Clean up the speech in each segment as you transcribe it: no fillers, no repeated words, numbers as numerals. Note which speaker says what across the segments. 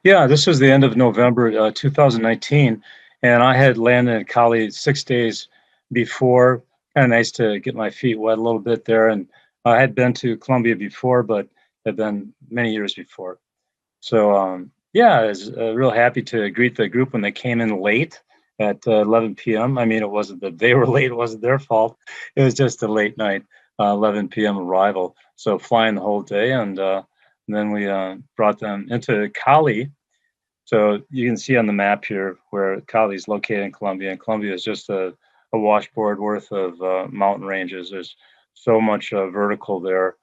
Speaker 1: Yeah, this was the end of November 2019, and I had landed in Cali 6 days before. Kind of nice to get my feet wet a little bit there, and I had been to Colombia before, but had been many years before. So yeah, I was real happy to greet the group when they came in late at 11 p.m. I mean, it wasn't that they were late; it wasn't their fault. It was just a late night, 11 p.m. arrival. So flying the whole day, and then we brought them into Cali. So you can see on the map here where Cali is located in Colombia, and Colombia is just a washboard worth of mountain ranges. There's so much vertical there,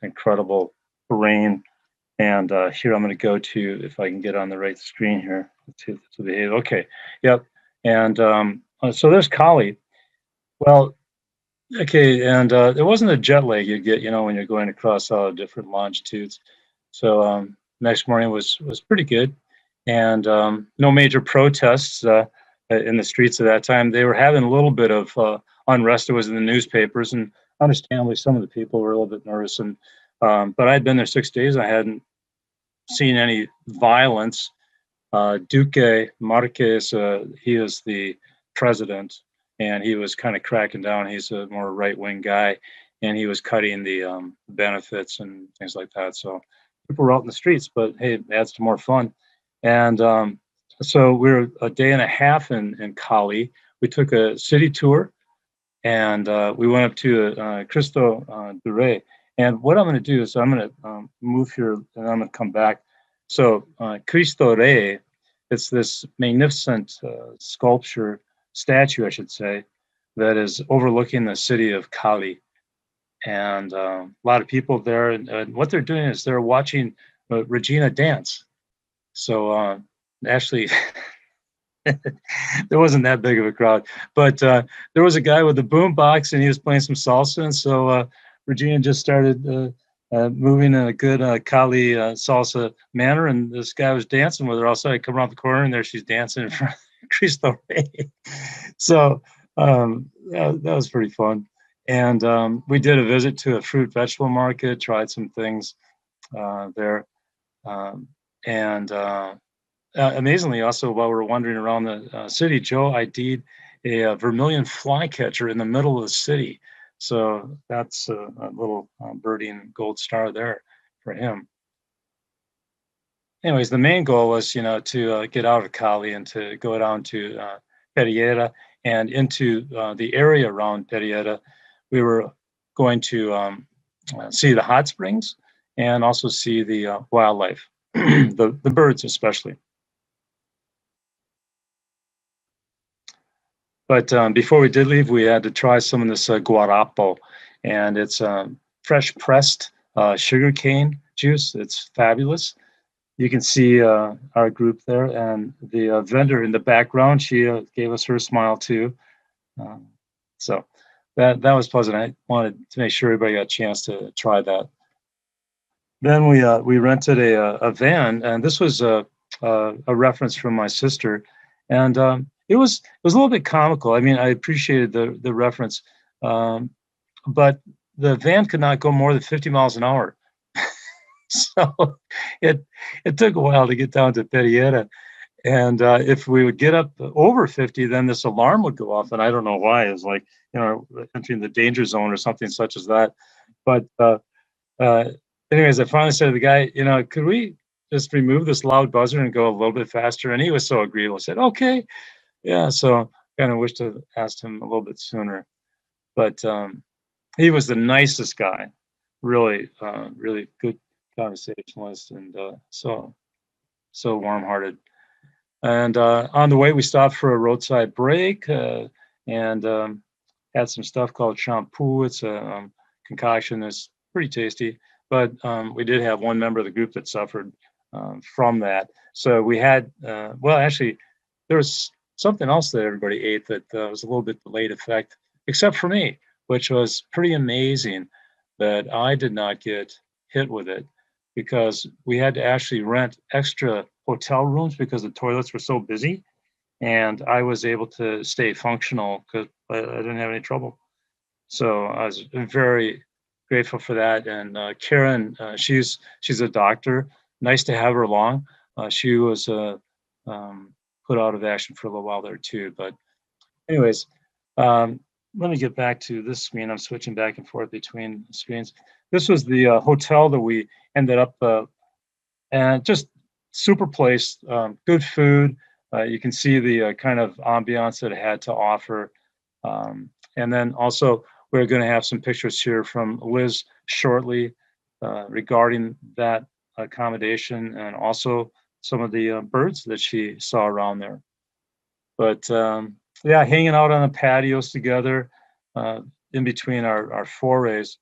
Speaker 1: incredible terrain. And here I'm going to go to, if I can get on the right screen here, to the okay, yep. And so there's Cali. Well, okay, and it wasn't a jet lag you get, when you're going across all the different longitudes. So next morning was pretty good, and no major protests in the streets at that time. They were having a little bit of unrest. It was in the newspapers, and understandably, some of the people were a little bit nervous. And but I'd been there 6 days. I hadn't seen any violence. Duque Marquez, he is the president, and he was kind of cracking down. He's a more right-wing guy, and he was cutting the benefits and things like that. So people were out in the streets, but hey, it adds to more fun. And so we were a day and a half in Cali. We took a city tour, and we went up to Cristo de Rey. And what I'm going to do is I'm going to move here, and I'm going to come back. So Cristo Rey, it's this magnificent statue, I should say, that is overlooking the city of Cali. And a lot of people there, and what they're doing is they're watching Regina dance. So actually, there wasn't that big of a crowd, but there was a guy with a boom box, and he was playing some salsa, and so Regina just started moving in a good Cali salsa manner, and this guy was dancing with her. Also, I come around the corner, and there she's dancing in front of Cristo Rey. So that was pretty fun. And we did a visit to a fruit vegetable market, tried some things there, and amazingly, also while we were wandering around the city, Joe ID'd a vermilion flycatcher in the middle of the city. So that's a little birdie and gold star there for him. Anyways, the main goal was, to get out of Cali and to go down to Pereira and into the area around Pereira. We were going to see the hot springs and also see the wildlife, the birds especially. But before we did leave, we had to try some of this guarapo, and it's fresh pressed sugarcane juice. It's fabulous. You can see our group there, and the vendor in the background, she gave us her smile too. So that was pleasant. I wanted to make sure everybody got a chance to try that. Then we rented a van, and this was a reference from my sister, and it was a little bit comical. I mean, I appreciated the reference, but the van could not go more than 50 miles an hour. So it took a while to get down to Pereira. And if we would get up over 50, then this alarm would go off. And I don't know why. It was like, entering the danger zone or something such as that. But anyways, I finally said to the guy, could we just remove this loud buzzer and go a little bit faster? And he was so agreeable. I said, okay. Yeah, so kind of wished to asked him a little bit sooner. But he was the nicest guy. Really, really good conversationalist, and so warm-hearted. And on the way, we stopped for a roadside break and had some stuff called shampoo. It's a concoction that's pretty tasty, but we did have one member of the group that suffered from that. So we had, actually, there was something else that everybody ate that was a little bit delayed effect, except for me, which was pretty amazing that I did not get hit with it, because we had to actually rent extra hotel rooms because the toilets were so busy, and I was able to stay functional because I didn't have any trouble. So I was very grateful for that. And Karen, she's a doctor. Nice to have her along. she was put out of action for a little while there too. But anyways, let me get back to this screen. I'm switching back and forth between screens. This was the hotel that we ended up, and just super place, good food. You can see the kind of ambiance that it had to offer. And then also, we're going to have some pictures here from Liz shortly regarding that accommodation, and also some of the birds that she saw around there. But yeah, hanging out on the patios together in between our forays.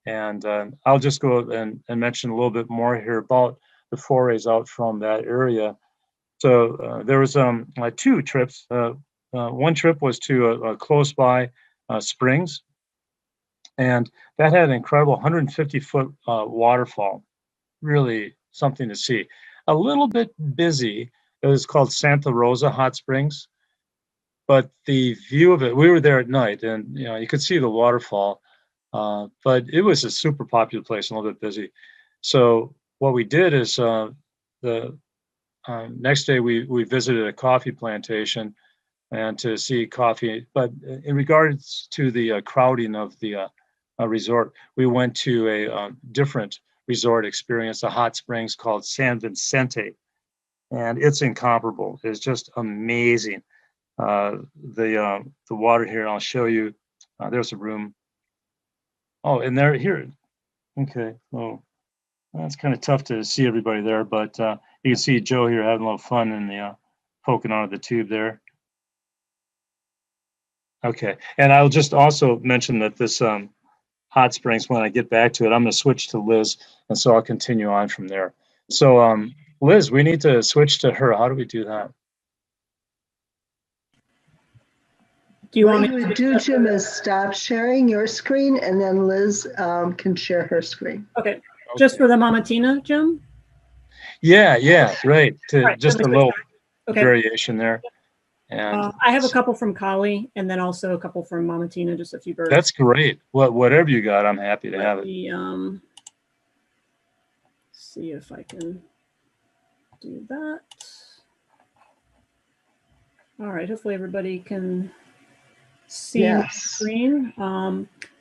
Speaker 1: And I'll just go and mention a little bit more here about the forays out from that area. So there was two trips. One trip was to a close by springs, and that had an incredible 150-foot waterfall. Really something to see. A little bit busy. It was called Santa Rosa Hot Springs, but the view of it, we were there at night, and you could see the waterfall, but it was a super popular place, a little bit busy. So what we did is the next day we visited a coffee plantation and to see coffee. But in regards to the crowding of the resort, we went to a different resort experience, a hot springs called San Vicente, and it's incomparable. It's just amazing. The water here, I'll show you. There's a room. Oh, and there here. Okay. Oh, that's kind of tough to see everybody there, but you can see Joe here having a little fun in the poking out of the tube there. Okay, and I'll just also mention that this hot springs, when I get back to it, I'm going to switch to Liz, and so I'll continue on from there. So Liz, we need to switch to her. How do we do that?
Speaker 2: Do you want me to do, Jim, is stop sharing your screen, and then Liz can share her screen.
Speaker 3: Okay. Just for the Mama Tina, Jim?
Speaker 1: Yeah, right. Just a little
Speaker 3: okay.
Speaker 1: variation there. And
Speaker 3: I have a couple from Kali, and then also a couple from Mama Tina, just a few birds.
Speaker 1: That's great. Whatever you got, I'm happy to have it.
Speaker 3: See if I can do that. All right, hopefully everybody can see my screen.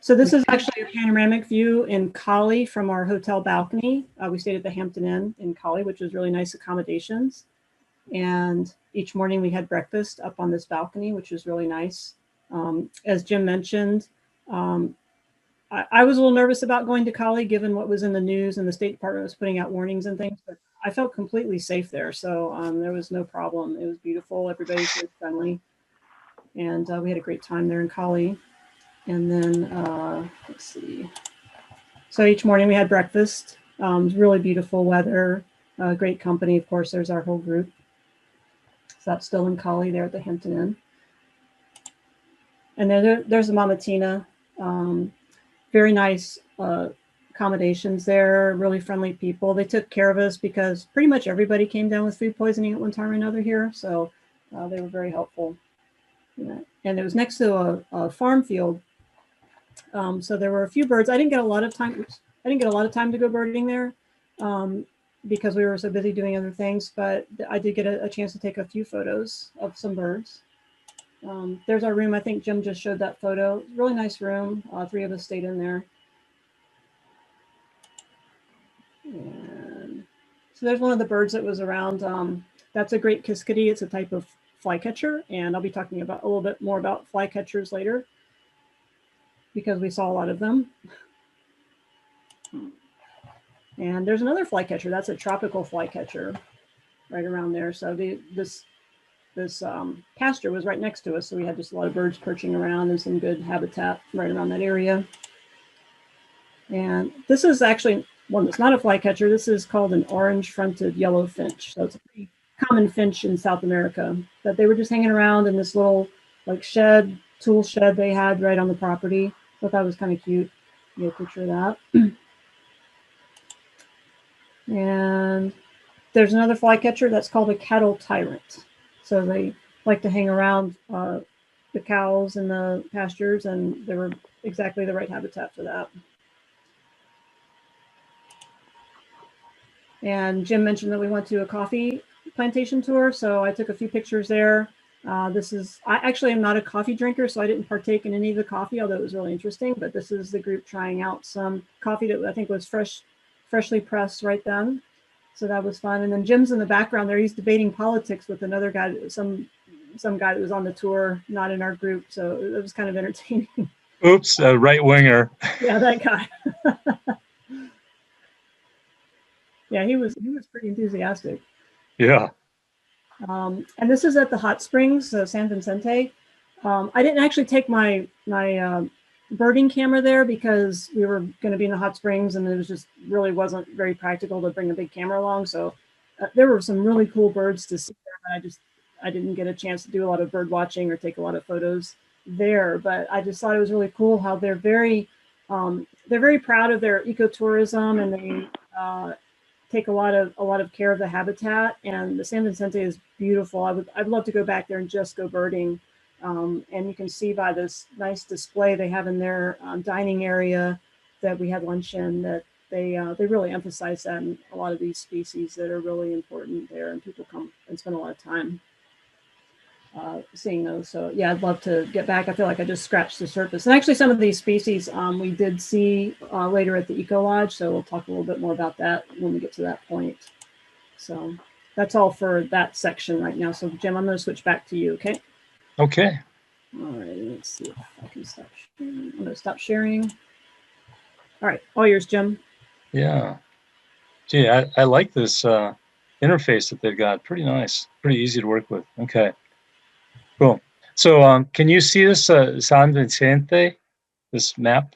Speaker 3: So this is actually a panoramic view in Kali from our hotel balcony. We stayed at the Hampton Inn in Kali, which was really nice accommodations. And each morning we had breakfast up on this balcony, which was really nice. As Jim mentioned, I was a little nervous about going to Kali given what was in the news, and the State Department was putting out warnings and things, but I felt completely safe there. So there was no problem. It was beautiful. Everybody was very friendly. And we had a great time there in Kali. And then, let's see. So each morning we had breakfast. It was really beautiful weather, great company. Of course, there's our whole group. So that's still in Kali there at the Hampton Inn. And then there's the Mama Tina. Very nice accommodations there, really friendly people. They took care of us because pretty much everybody came down with food poisoning at one time or another here. So they were very helpful. Yeah. And it was next to a farm field. So there were a few birds. I didn't get a lot of time. I didn't get a lot of time to go birding there because we were so busy doing other things. But I did get a chance to take a few photos of some birds. There's our room. I think Jim just showed that photo. Really nice room. 3 of us stayed in there. And so there's one of the birds that was around. That's a great kiskadee. It's a type of flycatcher, and I'll be talking about a little bit more about flycatchers later because we saw a lot of them. And there's another flycatcher. That's a tropical flycatcher right around there. So this pasture was right next to us, so we had just a lot of birds perching around and some good habitat right around that area. And this is actually one that's not a flycatcher. This is called an orange-fronted yellow finch. So it's a pretty common finch in South America. But they were just hanging around in this little like shed, tool shed they had right on the property. So that was kind of cute. Get a picture of that. And there's another flycatcher that's called a cattle tyrant. So they like to hang around the cows in the pastures, and they were exactly the right habitat for that. And Jim mentioned that we went to a coffee plantation tour, so I took a few pictures there. I actually am not a coffee drinker, so I didn't partake in any of the coffee, although it was really interesting. But this is the group trying out some coffee that I think was freshly pressed right then. So that was fun. And then Jim's in the background there. He's debating politics with another guy, some guy that was on the tour, not in our group. So it was kind of entertaining.
Speaker 1: Oops, a right winger.
Speaker 3: Yeah, that guy. Yeah, he was pretty enthusiastic.
Speaker 1: Yeah.
Speaker 3: And this is at the hot springs, San Vicente. I didn't actually take my birding camera there because we were going to be in the hot springs, and it was just really wasn't very practical to bring a big camera along. So there were some really cool birds to see there, but I didn't get a chance to do a lot of bird watching or take a lot of photos there. But I just thought it was really cool how they're very proud of their ecotourism, and they take a lot of care of the habitat. And the San Vicente is beautiful. I'd love to go back there and just go birding. And you can see by this nice display they have in their dining area that we had lunch in that they really emphasize that in a lot of these species that are really important there, and people come and spend a lot of time seeing those. So yeah, I'd love to get back. I feel like I just scratched the surface. And actually some of these species we did see later at the Eco Lodge, so we'll talk a little bit more about that when we get to that point. So that's all for that section right now. So Jim, I'm going to switch back to you, okay?
Speaker 1: Okay.
Speaker 3: All right, let's see if I can stop sharing. I'm going to stop sharing. All right, all yours, Jim.
Speaker 1: Yeah. Gee, I like this interface that they've got. Pretty nice. Pretty easy to work with. Okay. Cool. So can you see this San Vicente, this map?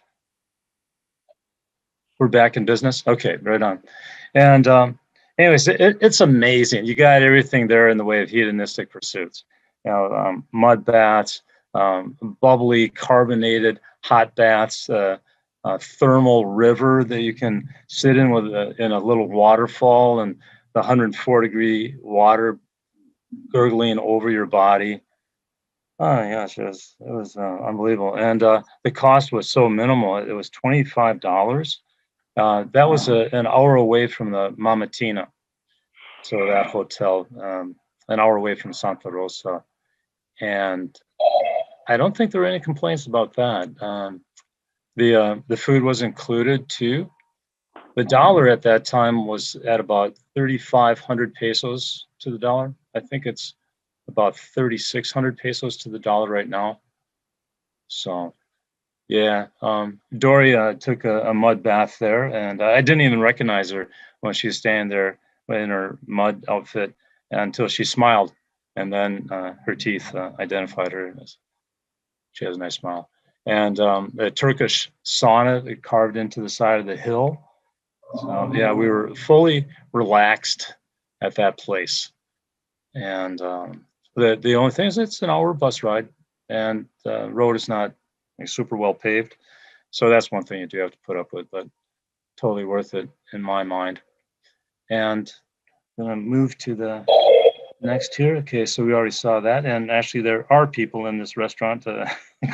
Speaker 1: We're back in business? Okay, right on. And anyways, it's amazing. You got everything there in the way of hedonistic pursuits. You know, mud baths, bubbly, carbonated hot baths, thermal river that you can sit in with in a little waterfall, and the 104-degree water gurgling over your body. Oh gosh, it was unbelievable. And the cost was so minimal. It was $25. That was an hour away from the Mamatina. So that hotel, an hour away from Santa Rosa. And I don't think there were any complaints about that. The food was included too. The dollar at that time was at about 3,500 pesos to the dollar. I think it's about 3,600 pesos to the dollar right now. So yeah, Dory took a mud bath there, and I didn't even recognize her when she was standing there in her mud outfit until she smiled, and then her teeth identified her. She has a nice smile. And a Turkish sauna carved into the side of the hill. So yeah, we were fully relaxed at that place. And the only thing is it's an hour bus ride, and the road is not super well paved. So that's one thing you do have to put up with, but totally worth it in my mind. And I'm going to move to the next here. Okay, so we already saw that. And actually, there are people in this restaurant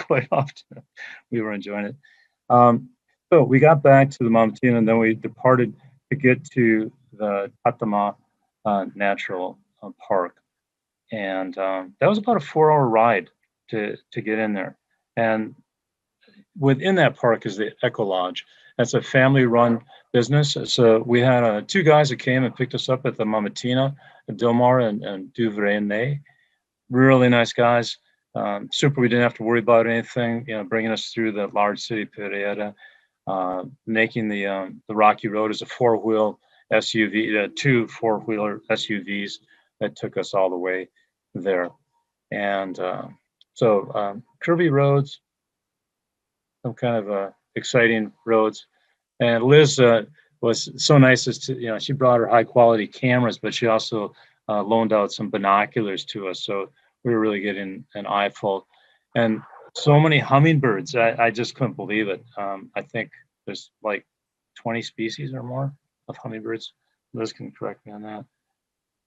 Speaker 1: quite often. We were enjoying it. So we got back to the Mamatina, and then we departed to get to the Tatama National Park. And that was about a 4-hour ride to get in there. And within that park is the Eco Lodge. That's a family-run business. So we had 2 guys that came and picked us up at the Mamatina, Dilmar and Duvernay. Really nice guys. Super. We didn't have to worry about anything. You know, bringing us through the large city Pereira, making the Rocky Road as a 4-wheel SUV, 2 4-wheeler SUVs that took us all the way there. And so curvy roads, some kind of exciting roads. And Liz was so nice as to, you know, she brought her high quality cameras, but she also loaned out some binoculars to us. So we were really getting an eyeful. And so many hummingbirds, I just couldn't believe it. I think there's like 20 species or more of hummingbirds. Liz can correct me on that.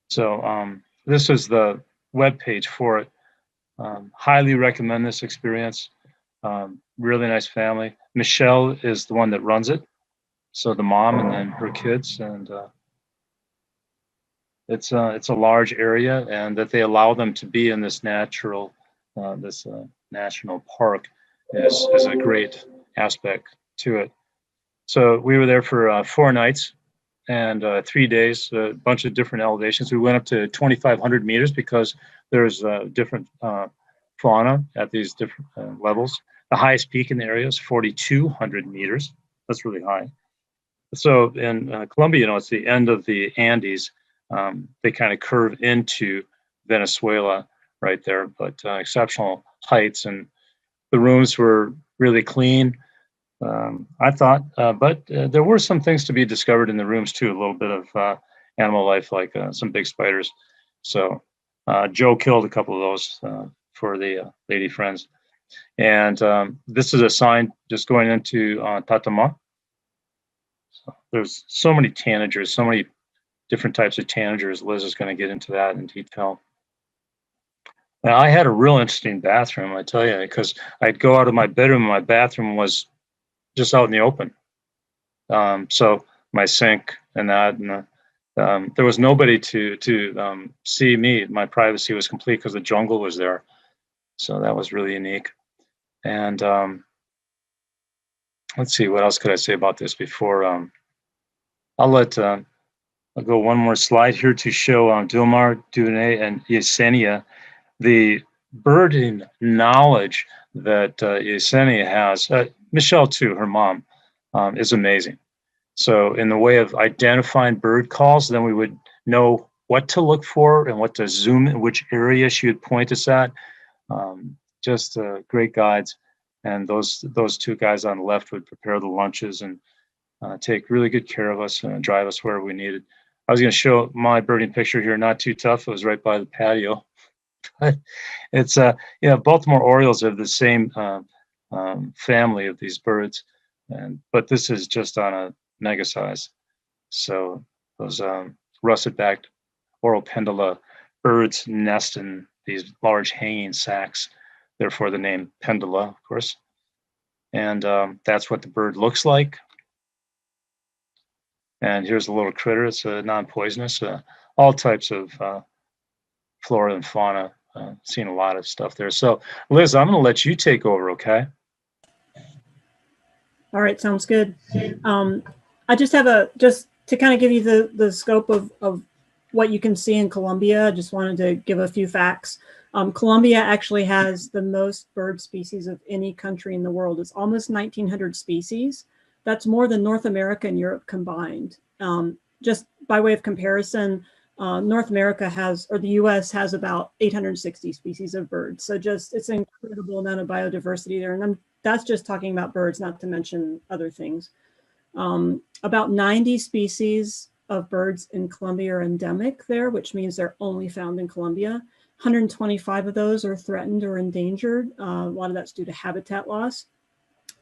Speaker 1: So this is the web page for it. Highly recommend this experience. Really nice family. Michelle is the one that runs it. So the mom and then her kids, and it's a large area, and that they allow them to be in this national park is a great aspect to it. So we were there for 4 nights and 3 days, a bunch of different elevations. We went up to 2,500 meters because there's different fauna at these different levels. The highest peak in the area is 4,200 meters. That's really high. So in Colombia, you know, it's the end of the Andes. They kind of curve into Venezuela right there, but exceptional heights, and the rooms were really clean, I thought, but there were some things to be discovered in the rooms too, a little bit of animal life, like some big spiders. So Joe killed a couple of those for the lady friends. And this is a sign just going into Tatama. So there's so many tanagers, so many different types of tanagers. Liz is going to get into that in detail. Now, I had a real interesting bathroom, I tell you, because I'd go out of my bedroom and my bathroom was just out in the open. So my sink and that, and there was nobody to see me. My privacy was complete because the jungle was there. So that was really unique. And let's see, what else could I say about this before? I'll go one more slide here to show Dilmar, Dune, and Yesenia, the birding knowledge that Yesenia has. Michelle too, her mom, is amazing. So in the way of identifying bird calls, then we would know what to look for and what to zoom in, which area she would point us at. Just great guides. And those two guys on the left would prepare the lunches and take really good care of us and drive us where we needed. I was going to show my birding picture here, not too tough. It was right by the patio. It's Baltimore Orioles have the same family of these birds, but this is just on a mega size. So those russet-backed oral pendula birds nest in these large hanging sacks, therefore the name pendula, of course. And that's what the bird looks like. And here's a little critter. It's non-poisonous. All types of flora and fauna. Seen a lot of stuff there. So, Liz, I'm going to let you take over, okay?
Speaker 3: All right, sounds good. I just have just to kind of give you the scope of what you can see in Colombia. I just wanted to give a few facts. Colombia actually has the most bird species of any country in the world. It's almost 1,900 species. That's more than North America and Europe combined. Just by way of comparison, North America has, or the US has about 860 species of birds. So it's an incredible amount of biodiversity there. And that's just talking about birds, not to mention other things. About 90 species of birds in Colombia are endemic there, which means they're only found in Colombia. 125 of those are threatened or endangered. A lot of that's due to habitat loss.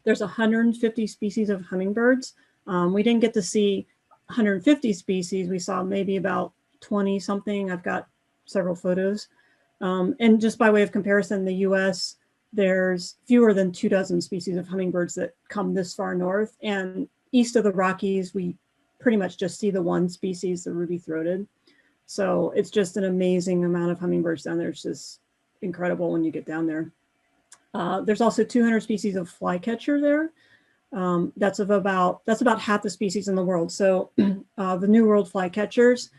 Speaker 3: There's 150 species of hummingbirds. We didn't get to see 150 species. We saw maybe about 20 something. I've got several photos. And just by way of comparison, the US, there's fewer than 24 species of hummingbirds that come this far north. And east of the Rockies, we pretty much just see the one species, the ruby-throated. So it's just an amazing amount of hummingbirds down there. It's just incredible when you get down there. There's also 200 species of flycatcher there. That's about half the species in the world. So the new World Flycatchers,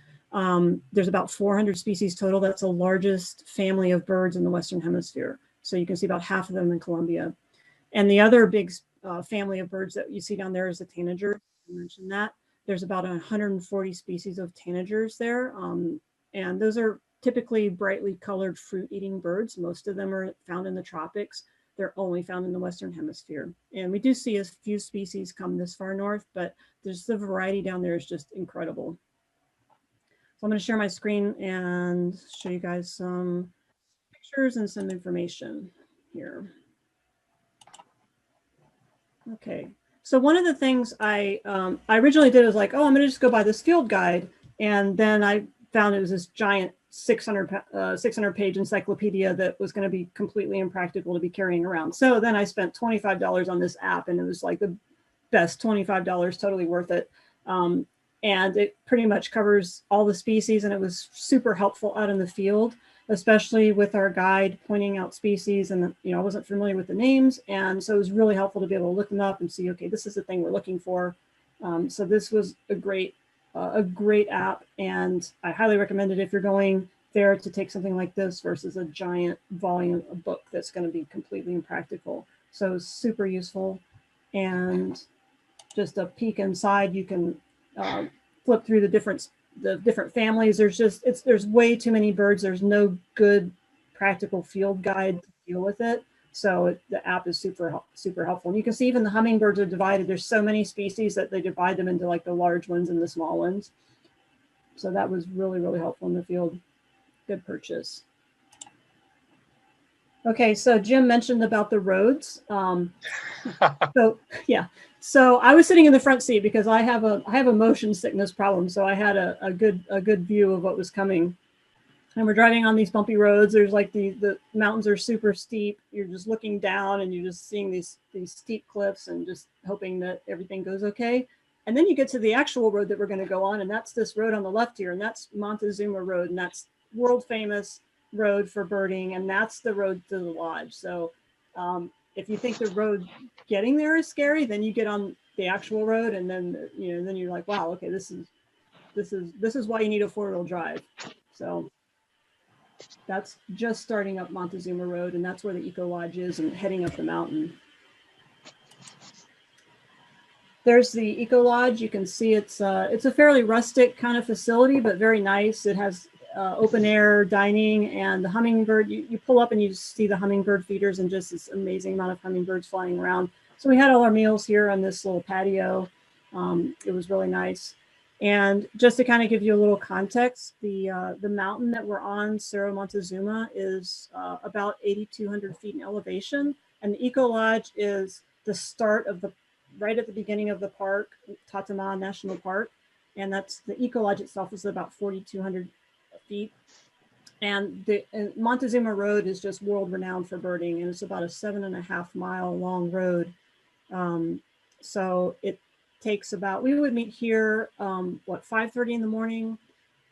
Speaker 3: there's about 400 species total. That's the largest family of birds in the Western Hemisphere. So you can see about half of them in Colombia. And the other big family of birds that you see down there is the tanager. I mentioned that. There's about 140 species of tanagers there. And those are typically brightly colored fruit-eating birds. Most of them are found in the tropics. They're only found in the Western Hemisphere. And we do see a few species come this far north, but there's the variety down there is just incredible. So I'm going to share my screen and show you guys some pictures and some information here. Okay. So one of the things I originally did was like, oh, I'm going to just go buy this field guide. And then I found it was this giant 600 page encyclopedia that was going to be completely impractical to be carrying around. So then I spent $25 on this app, and it was like the best $25, totally worth it. and it pretty much covers all the species, and it was super helpful out in the field, especially with our guide pointing out species, and I wasn't familiar with the names, and so it was really helpful to be able to look them up and see, okay, this is the thing we're looking for. So this was a great app, and I highly recommend it if you're going there to take something like this versus a giant volume of book that's going to be completely impractical. So super useful. And just a peek inside, you can flip through the different families. There's way too many birds. There's no good practical field guide to deal with it. So the app is super helpful. And you can see even the hummingbirds are divided. There's so many species that they divide them into like the large ones and the small ones. So that was really, really helpful in the field. Good purchase. Okay, so Jim mentioned about the roads. So yeah, so I was sitting in the front seat because I have a motion sickness problem. So I had a good view of what was coming. And we're driving on these bumpy roads. There's like the mountains are super steep. You're just looking down and you're just seeing these steep cliffs and just hoping that everything goes okay. And then you get to the actual road that we're going to go on, and that's this road on the left here, and that's Montezuma Road, and that's world famous road for birding, and that's the road to the lodge. So if you think the road getting there is scary, then you get on the actual road, and then then you're like, wow, okay, this is why you need a 4-wheel drive. So that's just starting up Montezuma Road, and that's where the Eco Lodge is, and heading up the mountain. There's the Eco Lodge. You can see it's a fairly rustic kind of facility, but very nice. It has open air dining, and the hummingbird, you pull up and you just see the hummingbird feeders and just this amazing amount of hummingbirds flying around. So we had all our meals here on this little patio. It was really nice. And just to kind of give you a little context, the mountain that we're on, Cerro Montezuma, is about 8,200 feet in elevation. And the Eco Lodge is the start of right at the beginning of the park, Tatama National Park. And that's the Eco Lodge itself is about 4,200 feet. And Montezuma Road is just world renowned for birding, and it's about a 7.5 mile long road. So it takes about, we would meet here, 5:30 in the morning,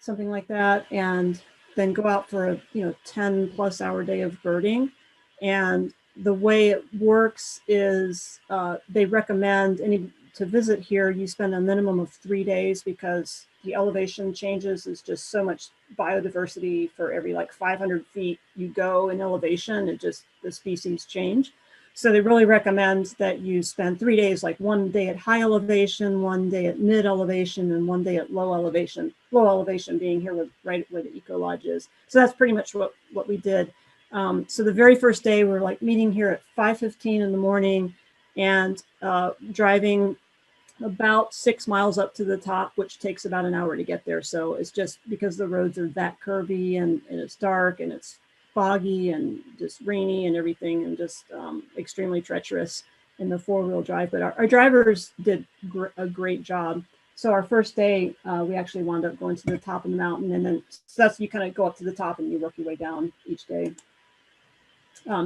Speaker 3: something like that, and then go out for a 10+ hour day of birding. And the way it works is they recommend to visit here, you spend a minimum of 3 days, because the elevation changes. Is just so much biodiversity. For every 500 feet you go in elevation, the species change. So they really recommend that you spend 3 days, like 1 day at high elevation, 1 day at mid elevation, and 1 day at low elevation. Low elevation being here right where the Eco Lodge is. So that's pretty much what we did. So the very first day we're meeting here at 5:15 in the morning, and driving about 6 miles up to the top, which takes about an hour to get there. So it's just because the roads are that curvy, and it's dark, and it's foggy and just rainy and everything, and just extremely treacherous in the 4-wheel drive. But our drivers did a great job. So our first day, we actually wound up going to the top of the mountain, and then so that's, you kind of go up to the top and you work your way down each day.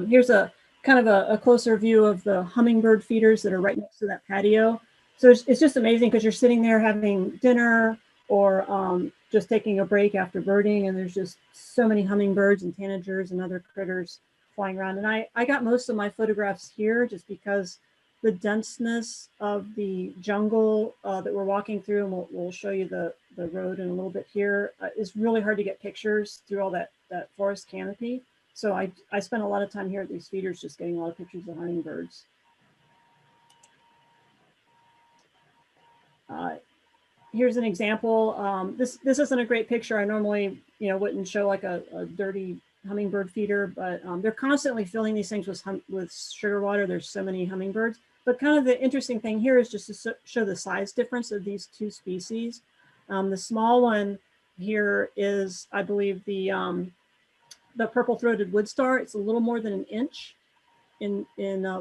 Speaker 3: Here's a kind of a closer view of the hummingbird feeders that are right next to that patio. So it's just amazing, because you're sitting there having dinner, or just taking a break after birding, and there's just so many hummingbirds and tanagers and other critters flying around. And I got most of my photographs here just because the denseness of the jungle that we're walking through, and we'll show you the road in a little bit here, is really hard to get pictures through all that forest canopy. So I spent a lot of time here at these feeders just getting a lot of pictures of hummingbirds. Here's an example. This isn't a great picture. I normally wouldn't show like a dirty hummingbird feeder, but they're constantly filling these things with sugar water. There's so many hummingbirds. But kind of the interesting thing here is just to show the size difference of these two species. The small one here is, I believe, the purple-throated woodstar. It's a little more than 1 inch in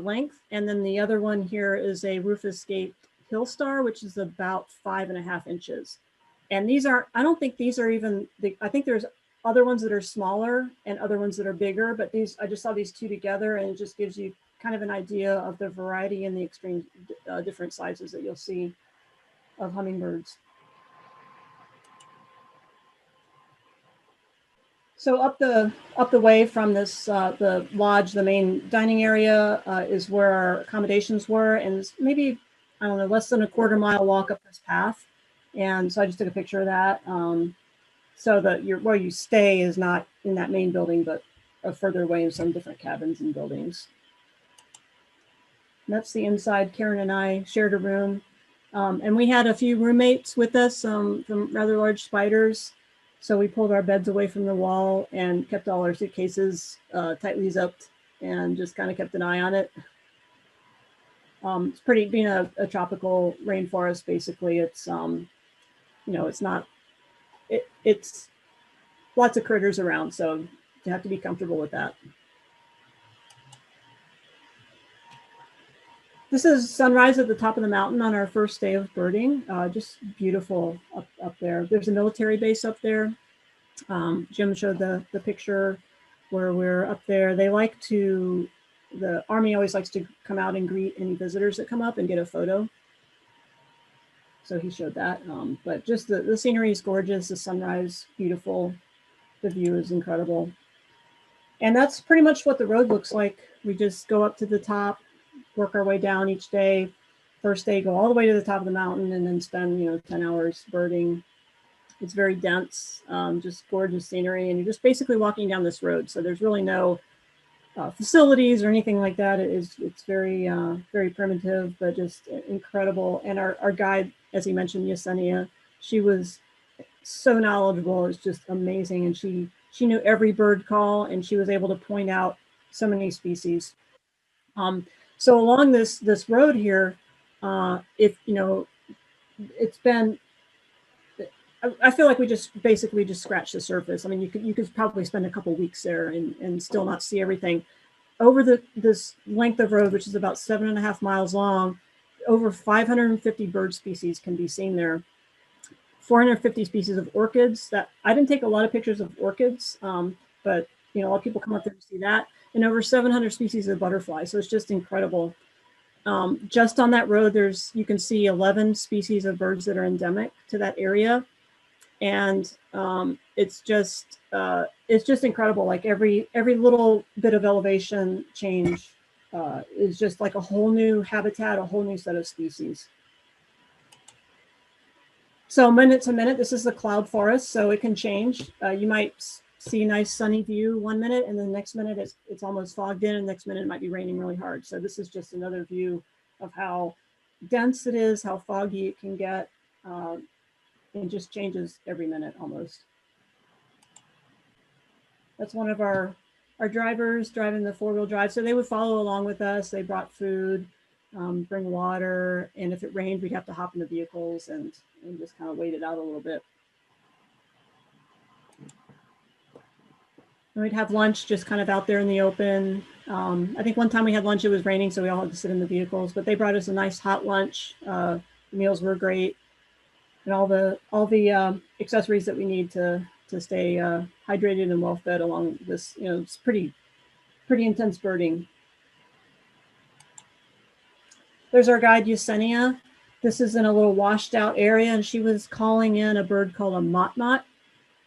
Speaker 3: length, and then the other one here is a Rufus-gaped hill star, which is about 5.5 inches. And these are, I don't think these are even, I think there's other ones that are smaller and other ones that are bigger, but these, I just saw these two together, and it just gives you kind of an idea of the variety and the extreme different sizes that you'll see of hummingbirds. So up the way from this the lodge, the main dining area is where our accommodations were, and it's maybe, I don't know, less than a quarter mile walk up this path. And so I just took a picture of that. So that where you stay is not in that main building, but further away in some different cabins and buildings. And that's the inside. Karen and I shared a room, and we had a few roommates with us, some rather large spiders. So we pulled our beds away from the wall and kept all our suitcases tightly zipped and just kind of kept an eye on it. It's pretty, being a tropical rainforest, basically. It's, you know, it's not, it's lots of critters around. So you have to be comfortable with that. This is sunrise at the top of the mountain on our first day of birding. Just beautiful up there. There's a military base up there. Jim showed the picture where we're up there. They like to, the Army always likes to come out and greet any visitors that come up and get a photo. So he showed that. But just the scenery is gorgeous. The sunrise, beautiful. The view is incredible. And that's pretty much what the road looks like. We just go up to the top, work our way down each day. First day, go all the way to the top of the mountain and then spend, you know, 10 hours birding. It's very dense, just gorgeous scenery. And you're just basically walking down this road. So there's really no facilities or anything like that. It's very, very primitive, but just incredible. And our guide, as he mentioned, Yesenia, she was so knowledgeable. It's just amazing. And she knew every bird call, and she was able to point out so many species. So along this road here, if you know, it's been, I feel like we just basically just scratched the surface. I mean, you could probably spend a couple weeks there and still not see everything. Over this length of road, which is about 7.5 miles long, over 550 bird species can be seen there. 450 species of orchids. That I didn't take a lot of pictures of orchids, but you know, a lot of people come up there to see that. And over 700 species of butterflies. So it's just incredible. Just on that road, you can see 11 species of birds that are endemic to that area. And it's just incredible. Like every little bit of elevation change is just like a whole new habitat, a whole new set of species. So minute to minute, this is the cloud forest, so it can change. You might see a nice sunny view 1 minute, and then the next minute it's almost fogged in, and the next minute it might be raining really hard. So this is just another view of how dense it is, how foggy it can get. It just changes every minute almost. That's one of our drivers driving the 4-wheel drive. So they would follow along with us. They brought food, bring water, and if it rained, we'd have to hop in the vehicles and just kind of wait it out a little bit. And we'd have lunch just kind of out there in the open. I think one time we had lunch, it was raining, so we all had to sit in the vehicles, but they brought us a nice hot lunch. The meals were great. And all the accessories that we need to stay hydrated and well fed along this, you know, it's pretty intense birding. There's our guide Yesenia. This is in a little washed out area, and she was calling in a bird called a mot-mot,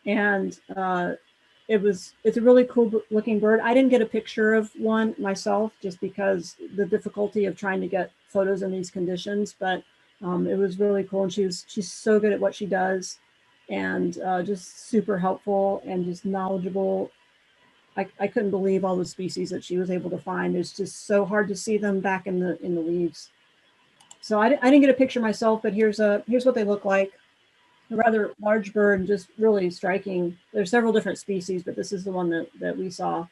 Speaker 3: and it's a really cool looking bird. I didn't get a picture of one myself just because the difficulty of trying to get photos in these conditions, but it was really cool. And she's so good at what she does, and just super helpful and just knowledgeable. I couldn't believe all the species that she was able to find. It's just so hard to see them back in the leaves. So I didn't get a picture myself, but here's what they look like. A rather large bird, just really striking. There's several different species, but this is the one that we saw,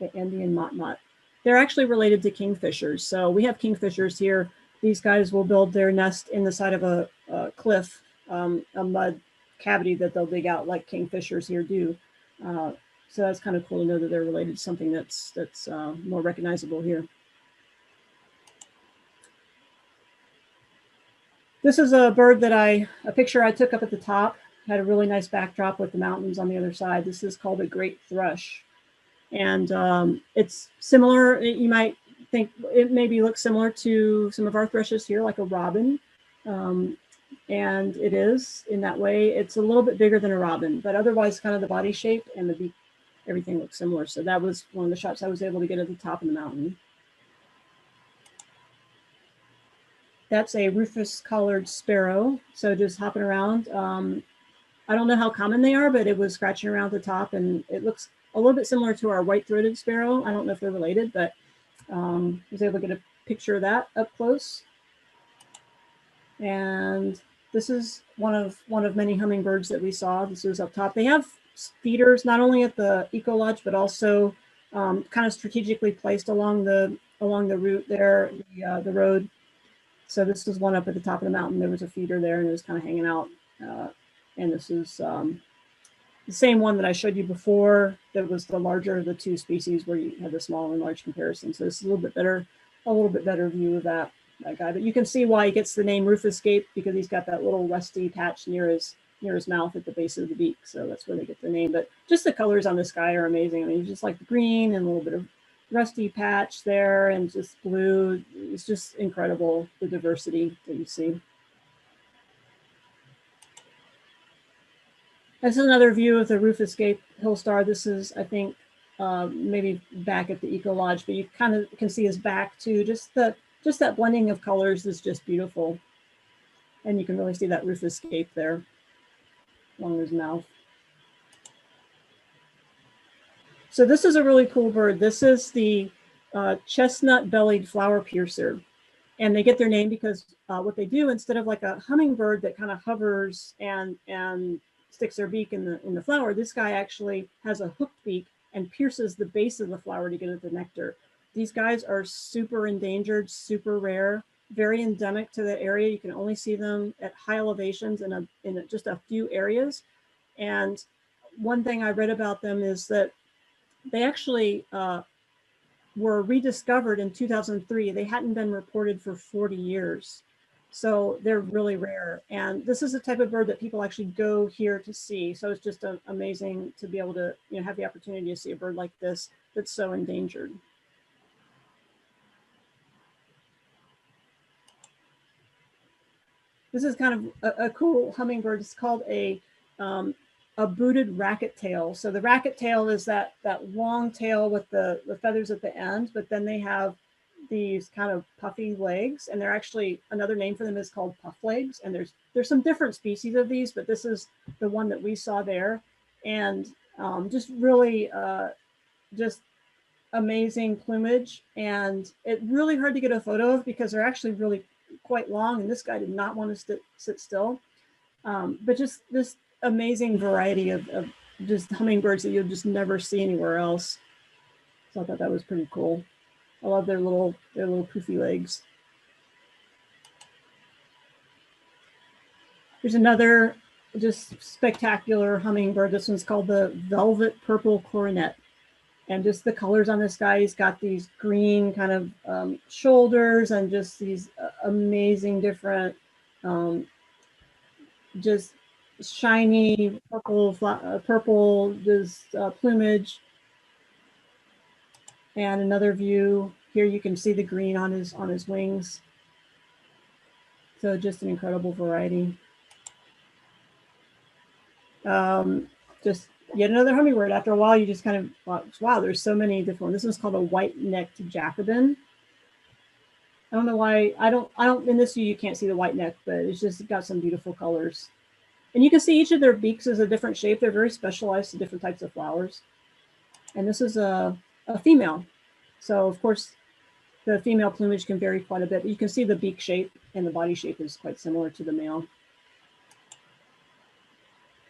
Speaker 3: the Andean mot-mot. They're actually related to kingfishers. So we have kingfishers here. These guys will build their nest in the side of a cliff, a mud cavity that they'll dig out like kingfishers here do. So that's kind of cool to know that they're related to something that's more recognizable here. This is a bird that a picture I took up at the top. Had a really nice backdrop with the mountains on the other side. This is called a great thrush. And it's similar, you might think it maybe looks similar to some of our thrushes here, like a robin. And it is in that way. It's a little bit bigger than a robin, but otherwise kind of the body shape and the beak, everything looks similar. So that was one of the shots I was able to get at the top of the mountain. That's a Rufus collared sparrow. So just hopping around. I don't know how common they are, but it was scratching around the top, and it looks a little bit similar to our white-throated sparrow. I don't know if they're related, but I was able to get a picture of that up close. And this is one of many hummingbirds that we saw. This was up top. They have feeders not only at the eco lodge, but also kind of strategically placed along the route there, the road. So this was one up at the top of the mountain. There was a feeder there, and it was kind of hanging out. And this is the same one that I showed you before. That was the larger of the two species, where you had the small and large comparison. So this is a little bit better view of that guy. But you can see why he gets the name Rufus Scape, because he's got that little rusty patch near his mouth at the base of the beak. So that's where they get their name. But just the colors on this guy are amazing. I mean, just like the green and a little bit of rusty patch there and just blue. It's just incredible, the diversity that you see. This is another view of the Rufus Scape hill star. This is, I think, maybe back at the Eco Lodge, but you kind of can see his back too. Just that blending of colors is just beautiful. And you can really see that Rufus Scape there along his mouth. So this is a really cool bird. This is the chestnut bellied flower piercer. And they get their name because what they do, instead of like a hummingbird that kind of hovers and sticks their beak in the flower, this guy actually has a hooked beak and pierces the base of the flower to get at the nectar. These guys are super endangered, super rare, very endemic to the area. You can only see them at high elevations in just a few areas. And one thing I read about them is that they actually were rediscovered in 2003. They hadn't been reported for 40 years. So they're really rare. And this is the type of bird that people actually go here to see. So it's just amazing to be able to have the opportunity to see a bird like this that's so endangered. This is kind of a cool hummingbird. It's called a booted racket tail. So the racket tail is that long tail with the feathers at the end, but then they have these kind of puffy legs, and they're actually, another name for them is called puff legs. And there's some different species of these, but this is the one that we saw there. And just really just amazing plumage, and it's really hard to get a photo of because they're actually really quite long, and this guy did not want to sit still. But just this amazing variety of just hummingbirds that you'll just never see anywhere else. So I thought that was pretty cool. I love their little poofy legs. There's another just spectacular hummingbird. This one's called the velvet purple coronet. And just the colors on this guy, he's got these green kind of shoulders and just these amazing different, just shiny purple just plumage. And another view here, you can see the green on his wings. So just an incredible variety. Just yet another hummingbird. After a while, you just kind of thought, wow, there's so many different ones. This one's called a white-necked Jacobin. I don't know why. I don't. In this view, you can't see the white neck, but it's just got some beautiful colors. And you can see each of their beaks is a different shape. They're very specialized to different types of flowers. And this is a female. So of course, the female plumage can vary quite a bit. But you can see the beak shape and the body shape is quite similar to the male.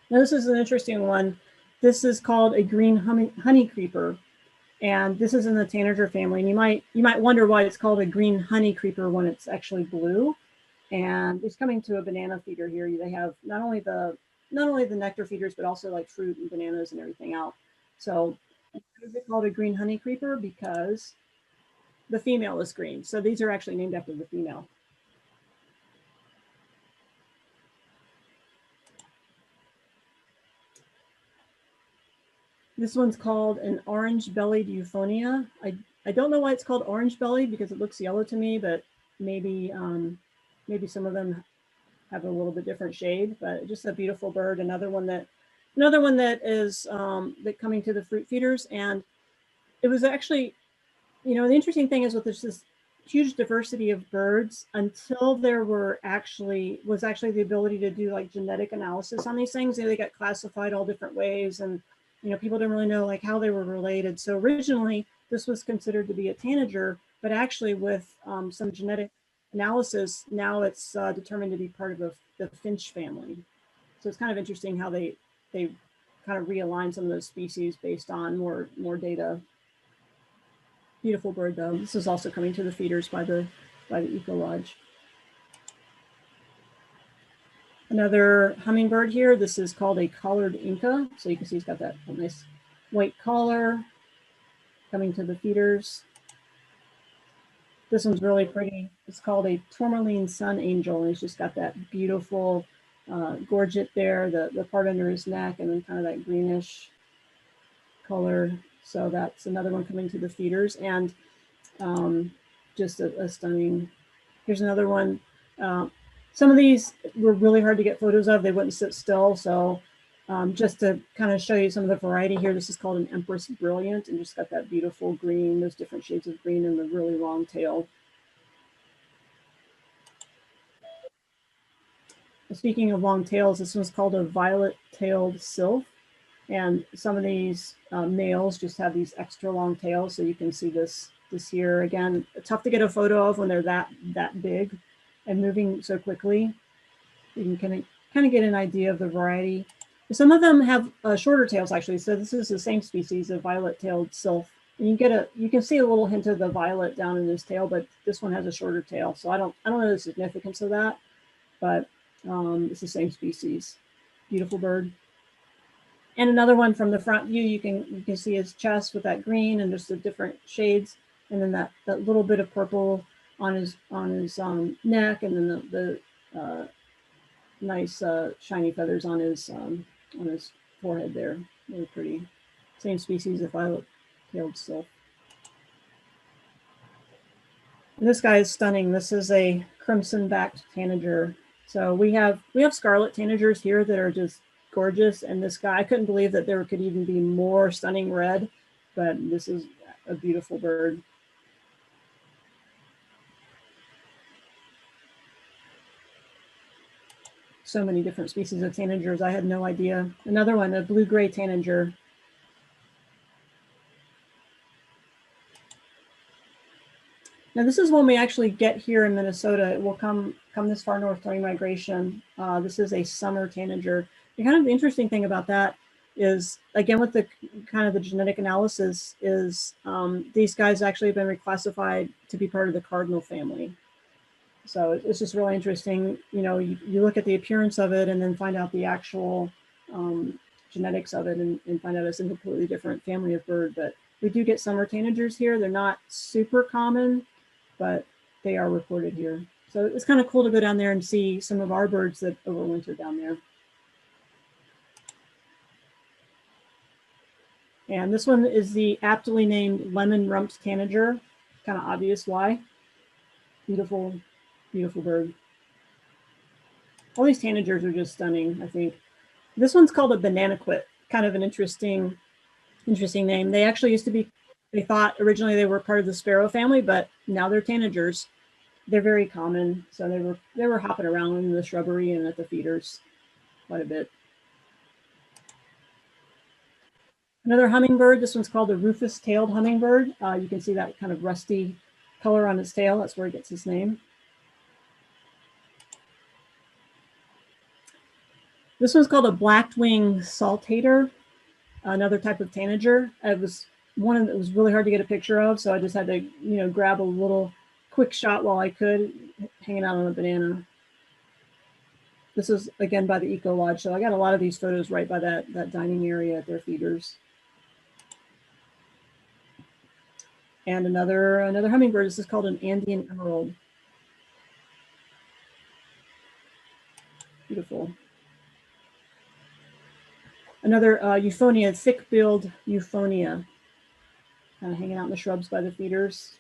Speaker 3: Now this is an interesting one. This is called a green honey creeper, and this is in the Tanger family. And you might wonder why it's called a green honey creeper when it's actually blue. And it's coming to a banana feeder here. They have not only the nectar feeders, but also like fruit and bananas and everything out. So is it called a green honey creeper? Because the female is green. So these are actually named after the female. This one's called an orange-bellied euphonia. I don't know why it's called orange-bellied because it looks yellow to me, but maybe some of them have a little bit different shade, but just a beautiful bird. Another one that is that coming to the fruit feeders. And it was actually, you know, the interesting thing is with this huge diversity of birds, until there was actually the ability to do like genetic analysis on these things. They got classified all different ways, and you know, people didn't really know like how they were related. So originally this was considered to be a tanager, but actually with some genetic analysis, now it's determined to be part of the Finch family. So it's kind of interesting how they kind of realign some of those species based on more data. Beautiful bird though. This is also coming to the feeders by the Eco Lodge. Another hummingbird here. This is called a collared Inca. So you can see he's got that nice white collar coming to the feeders. This one's really pretty. It's called a Tourmaline Sun Angel, and he's just got that beautiful gorget there, the part under his neck, and then kind of that greenish color. So that's another one coming to the feeders, and just a stunning. Here's another one. Some of these were really hard to get photos of. They wouldn't sit still. So just to kind of show you some of the variety here, this is called an Empress Brilliant, and just got that beautiful green, those different shades of green, and the really long tail. Speaking of long tails, this one's called a violet-tailed sylph. And some of these males just have these extra long tails. So you can see this here. Again, tough to get a photo of when they're that big and moving so quickly. You can kind of get an idea of the variety. Some of them have shorter tails actually. So this is the same species of violet-tailed sylph. And you can see a little hint of the violet down in his tail, but this one has a shorter tail. So I don't know the significance of that, but it's the same species. Beautiful bird. And another one from the front view, you can see his chest with that green and just the different shades, and then that little bit of purple on his neck, and then the nice shiny feathers on his forehead there. Really pretty. Same species of violet-tailed sylph. And this guy is stunning. This is a crimson-backed tanager. So we have scarlet tanagers here that are just gorgeous, and this guy, I couldn't believe that there could even be more stunning red, but this is a beautiful bird. So many different species of tanagers. I had no idea. Another one, a blue-gray tanager. Now this is one we actually get here in Minnesota. It will come this far north during migration. This is a summer tanager. The kind of interesting thing about that is, again, with the kind of the genetic analysis, is these guys actually have been reclassified to be part of the cardinal family. So it's just really interesting. You know, you look at the appearance of it and then find out the actual genetics of it, and find out it's a completely different family of bird. But we do get summer tanagers here. They're not super common, but they are reported here. So it's kind of cool to go down there and see some of our birds that overwinter down there. And this one is the aptly named lemon-rumped tanager. Kind of obvious why. Beautiful, beautiful bird. All these tanagers are just stunning, I think. This one's called a bananaquit. Kind of an interesting name. They actually used to be, they thought originally they were part of the sparrow family, but now they're tanagers. They're very common. So they were hopping around in the shrubbery and at the feeders quite a bit. Another hummingbird. This one's called the Rufus-tailed hummingbird. You can see that kind of rusty color on its tail. That's where it gets its name. This one's called a black-winged saltator, another type of tanager. It was one that was really hard to get a picture of, so I just had to, you know, grab a little quick shot while I could, hanging out on a banana. This is again by the Eco Lodge, so I got a lot of these photos right by that dining area at their feeders. And another hummingbird. This is called an Andean Emerald. Beautiful. Another euphonia, thick-billed euphonia, kind of hanging out in the shrubs by the feeders.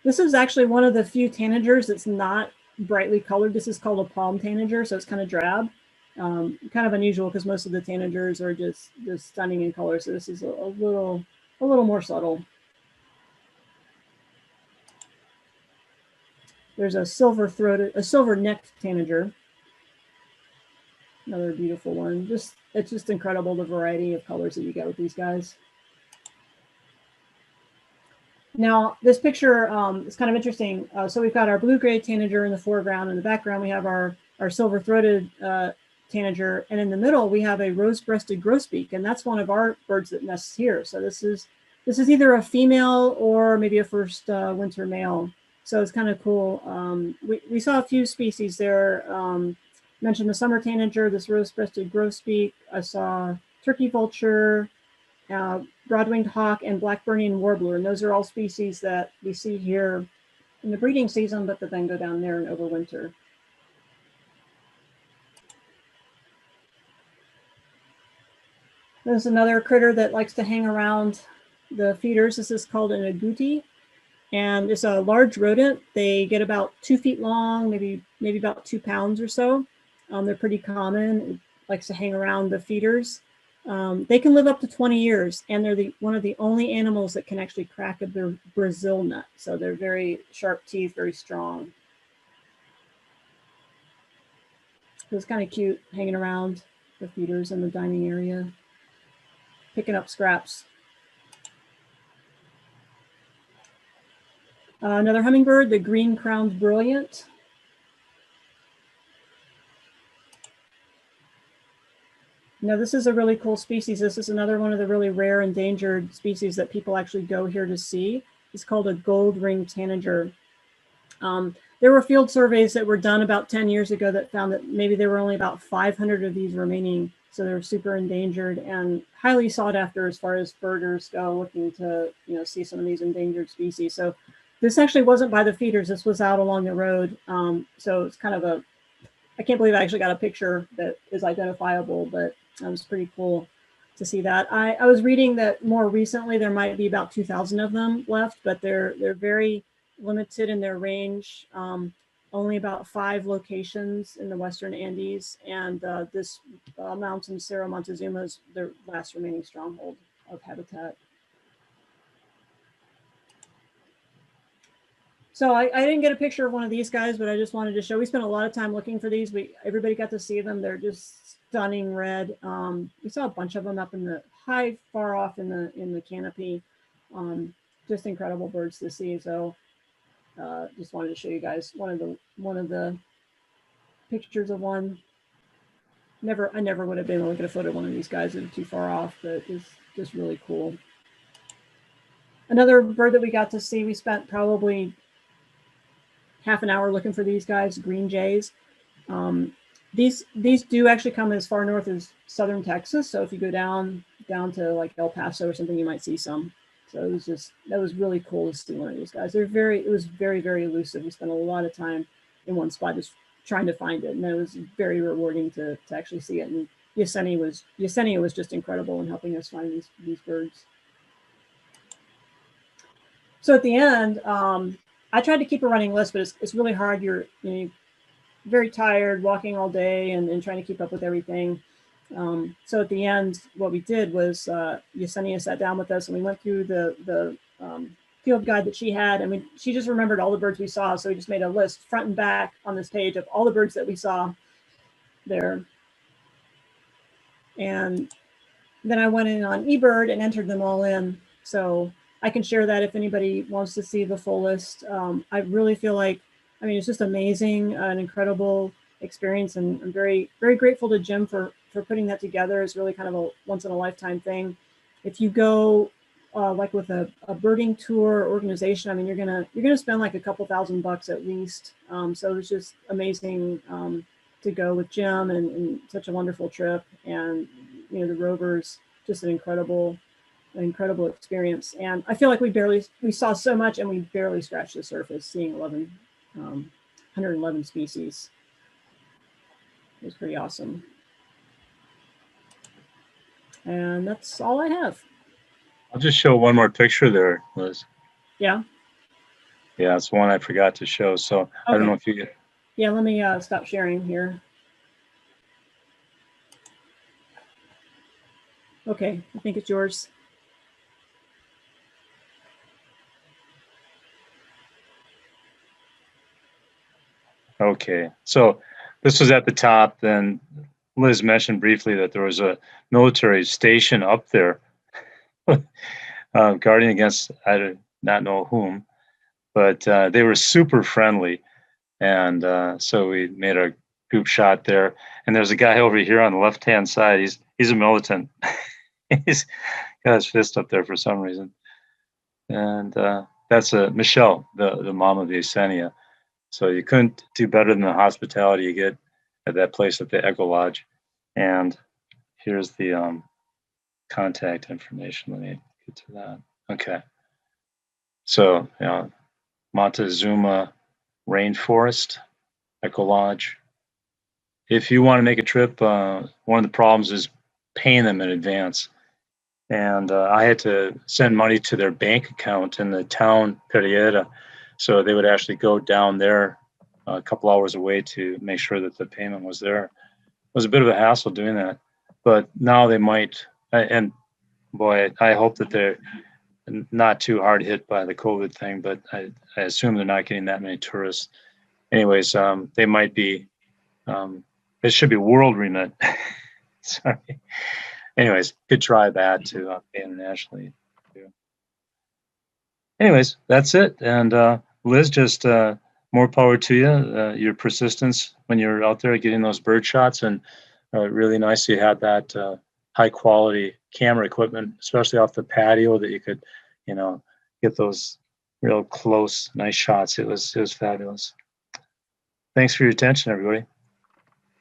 Speaker 3: This is actually one of the few tanagers that's not brightly colored. This is called a palm tanager, so it's kind of drab. Kind of unusual because most of the tanagers are just stunning in color. So this is a little more subtle. There's a silver-necked tanager. Another beautiful one. It's just incredible the variety of colors that you get with these guys. Now, this picture is kind of interesting. So we've got our blue-gray tanager in the foreground. In the background, we have our silver-throated tanager, and in the middle, we have a rose-breasted grosbeak, and that's one of our birds that nests here. So this is either a female or maybe a first winter male. So it's kind of cool. We saw a few species there. Mentioned the summer tanager, this rose-breasted grosbeak. I saw turkey vulture, broad-winged hawk, and black-burnian warbler. And those are all species that we see here in the breeding season, but that then go down there and overwinter. There's another critter that likes to hang around the feeders. This is called an agouti. And it's a large rodent. They get about 2 feet long, maybe about 2 pounds or so. They're pretty common. It likes to hang around the feeders. They can live up to 20 years, and they're one of the only animals that can actually crack a Brazil nut. So they're very sharp teeth, very strong. So it's kind of cute hanging around the feeders in the dining area, picking up scraps. Another hummingbird, the green-crowned brilliant. Now, this is a really cool species. This is another one of the really rare endangered species that people actually go here to see. It's called a gold-ringed tanager. There were field surveys that were done about 10 years ago that found that maybe there were only about 500 of these remaining. So they're super endangered and highly sought after as far as birders go, looking to see some of these endangered species. So this actually wasn't by the feeders. This was out along the road. So it's kind of I can't believe I actually got a picture that is identifiable, but it was pretty cool to see that. I was reading that more recently there might be about 2,000 of them left, but they're very limited in their range. Only about 5 locations in the Western Andes, and this mountain, Cerro Montezuma, is their last remaining stronghold of habitat. So I didn't get a picture of one of these guys, but I just wanted to show. We spent a lot of time looking for these. Everybody got to see them. They're just stunning red. We saw a bunch of them up in the far off in the canopy. Just incredible birds to see. So just wanted to show you guys one of the pictures of one. I never would have been able to get a photo of one of these guys that are too far off, but it's just really cool. Another bird that we got to see, we spent probably half an hour looking for these guys, green jays. These do actually come as far north as southern Texas. So if you go down to like El Paso or something, you might see some. So that was really cool to see one of these guys. It was very, very elusive. We spent a lot of time in one spot just trying to find it, and it was very rewarding to actually see it. And Yesenia was just incredible in helping us find these birds. So at the end, I tried to keep a running list, but it's really hard. You're very tired walking all day and trying to keep up with everything. So at the end, what we did was Yesenia sat down with us and we went through the field guide that she had, and she just remembered all the birds we saw. So we just made a list front and back on this page of all the birds that we saw there. And then I went in on eBird and entered them all in. So I can share that if anybody wants to see the full list. I really feel like, it's just amazing, an incredible experience, and I'm very, very grateful to Jim for putting that together. It's really kind of a once in a lifetime thing. If you go like with a birding tour organization, you're gonna spend like a couple $1,000 at least. So it was just amazing to go with Jim and such a wonderful trip, and the Rovers, just an incredible experience. And I feel like we saw so much and we barely scratched the surface, seeing 111 species. It was pretty awesome. And that's all I have.
Speaker 1: I'll just show one more picture there, Liz.
Speaker 3: Yeah.
Speaker 1: Yeah, it's one I forgot to show. So okay. I don't know if you get.
Speaker 3: Yeah, let me stop sharing here. Okay, I think it's yours.
Speaker 1: Okay, so this was at the top. Then Liz mentioned briefly that there was a military station up there, guarding against I do not know whom, but they were super friendly, and so we made a group shot there. And there's a guy over here on the left-hand side. He's a militant. He's got his fist up there for some reason, and that's Michelle, the mom of the Yesenia. So you couldn't do better than the hospitality you get at that place at the Echo Lodge. And here's the contact information. Let me get to that. Okay. So, Montezuma Rainforest, Echo Lodge. If you want to make a trip, one of the problems is paying them in advance. And I had to send money to their bank account in the town, Pereira. So they would actually go down there a couple hours away to make sure that the payment was there. It was a bit of a hassle doing that. But now they might, and boy, I hope that they're not too hard hit by the COVID thing, but I assume they're not getting that many tourists. Anyways, they might be, it should be world remit. Sorry. Anyways, could try that to pay internationally. Too. Anyways, that's it. And Liz, just more power to you. Your persistence when you're out there getting those bird shots, and really nice you had that high quality camera equipment, especially off the patio, that you could, get those real close, nice shots. It was fabulous. Thanks for your attention, everybody.